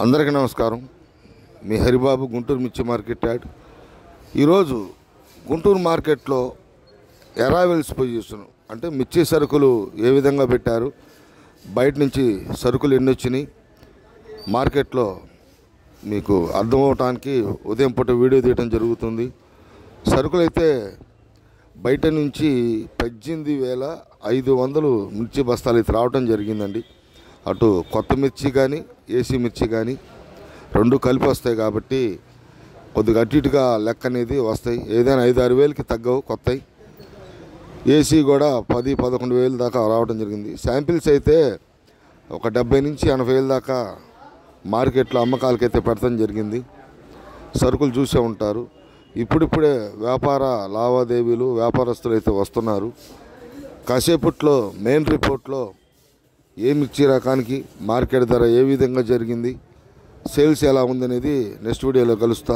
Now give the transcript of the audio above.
అందరికీ నమస్కారం. మీ హరిబాబు, గుంటూరు మిర్చి మార్కెట్ యాడ్. ఈరోజు గుంటూరు మార్కెట్లో అరైవల్స్ పొజిషన్ అంటే మిర్చి సరుకులు ఏ విధంగా పెట్టారు, బయట నుంచి సరుకులు ఎన్ని వచ్చినాయి మార్కెట్లో మీకు అర్థమవటానికి ఉదయం పూట వీడియో తీయడం జరుగుతుంది. సరుకులు అయితే బయట నుంచి 18,500 మిర్చి బస్తాలు అయితే రావడం జరిగిందండి. అటు కొత్త మిర్చి కానీ ఏసీ మిర్చి కానీ రెండు కలిపి వస్తాయి కాబట్టి కొద్దిగా అటు ఇటుగా లెక్క అనేది వస్తాయి. ఏదైనా 5-6 వేలకి తగ్గవు కొత్తవి. ఏసీ కూడా 10-11 వేలు దాకా రావడం జరిగింది. శాంపిల్స్ అయితే ఒక 70 నుంచి 80 వేల దాకా మార్కెట్లో అమ్మకాలకైతే పెడతాం జరిగింది. సరుకులు చూసే ఉంటారు. ఇప్పుడిప్పుడే వ్యాపార లావాదేవీలు వ్యాపారస్తులు అయితే వస్తున్నారు. కాసేపట్లో మెయిన్ రిపోర్ట్లో ఏ మిర్చి రకానికి మార్కెట్ ధర ఏ విధంగా జరిగింది, సేల్స్ ఎలా ఉందనేది నెక్స్ట్ వీడియోలో కలుస్తా.